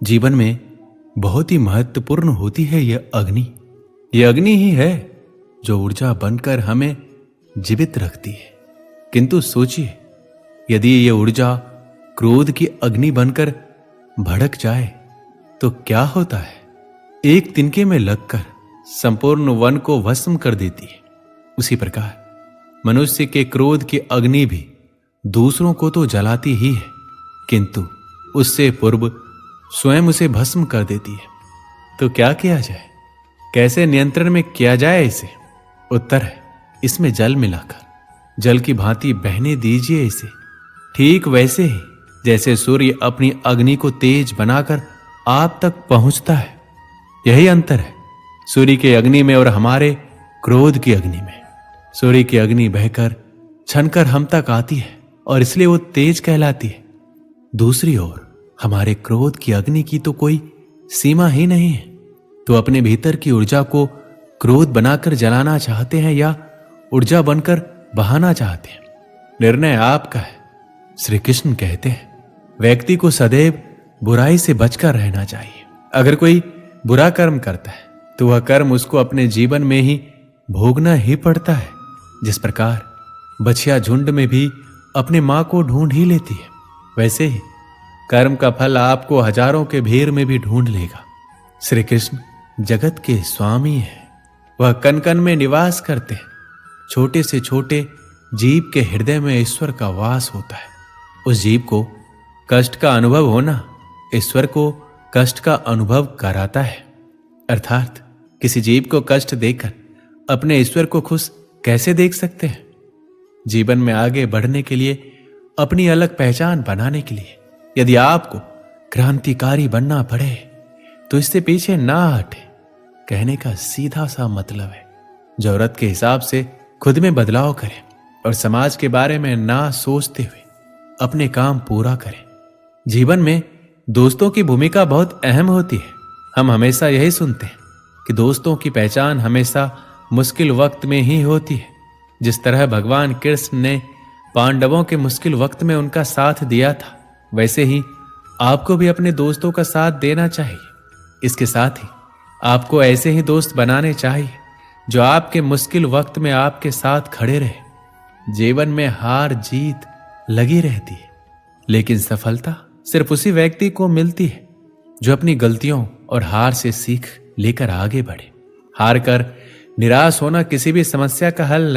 जीवन में बहुत ही महत्वपूर्ण होती है यह अग्नि। यह अग्नि ही है जो ऊर्जा बनकर हमें जीवित रखती है। किंतु सोचिए, यदि यह ऊर्जा क्रोध की अग्नि बनकर भड़क जाए तो क्या होता है। एक तिनके में लगकर संपूर्ण वन को भस्म कर देती है। उसी प्रकार मनुष्य के क्रोध की अग्नि भी दूसरों को तो जलाती ही है, किंतु उससे पूर्व स्वयं उसे भस्म कर देती है। तो क्या किया जाए, कैसे नियंत्रण में किया जाए इसे? उत्तर है, इसमें जल मिलाकर जल की भांति बहने दीजिए इसे। ठीक वैसे ही जैसे सूर्य अपनी अग्नि को तेज बनाकर आप तक पहुंचता है। यही अंतर है सूर्य की अग्नि में और हमारे क्रोध की अग्नि में। सूर्य की अग्नि बहकर छनकर हम तक आती है और इसलिए वो तेज कहलाती है। दूसरी ओर हमारे क्रोध की अग्नि की तो कोई सीमा ही नहीं है। तो अपने भीतर की ऊर्जा को क्रोध बनाकर जलाना चाहते हैं या ऊर्जा बनकर बहाना चाहते हैं, निर्णय आपका है। श्री कृष्ण कहते हैं, व्यक्ति को सदैव बुराई से बचकर रहना चाहिए। अगर कोई बुरा कर्म करता है तो वह कर्म उसको अपने जीवन में ही भोगना ही पड़ता है। जिस प्रकार बछिया झुंड में भी अपने मां को ढूंढ ही लेती है, वैसे ही कर्म का फल आपको हजारों के भीड़ में भी ढूंढ लेगा। श्री कृष्ण जगत के स्वामी हैं। वह कण कण में निवास करते हैं। छोटे से छोटे जीव के हृदय में ईश्वर का वास होता है। उस जीव को कष्ट का अनुभव होना ईश्वर को कष्ट का अनुभव कराता है। अर्थात किसी जीव को कष्ट देकर अपने ईश्वर को खुश कैसे देख सकते हैं? जीवन में आगे बढ़ने के लिए, अपनी अलग पहचान बनाने के लिए यदि आपको क्रांतिकारी बनना पड़े तो इससे पीछे ना हटे। कहने का सीधा सा मतलब है, जरूरत के हिसाब से खुद में बदलाव करें और समाज के बारे में ना सोचते हुए अपने काम पूरा करें। जीवन में दोस्तों की भूमिका बहुत अहम होती है। हम हमेशा यही सुनते हैं कि दोस्तों की पहचान हमेशा मुश्किल वक्त में ही होती है। जिस तरह भगवान कृष्ण ने पांडवों के मुश्किल वक्त में उनका साथ दिया था, वैसे ही आपको भी अपने दोस्तों का साथ देना चाहिए। इसके साथ ही आपको ऐसे ही दोस्त बनाने चाहिए जो आपके मुश्किल वक्त में आपके साथ खड़े रहे। जीवन में हार जीत लगी रहती है, लेकिन सफलता सिर्फ उसी व्यक्ति को मिलती है जो अपनी गलतियों और हार से सीख लेकर आगे बढ़े। हार कर निराश होना किसी भी समस्या का हल नहीं।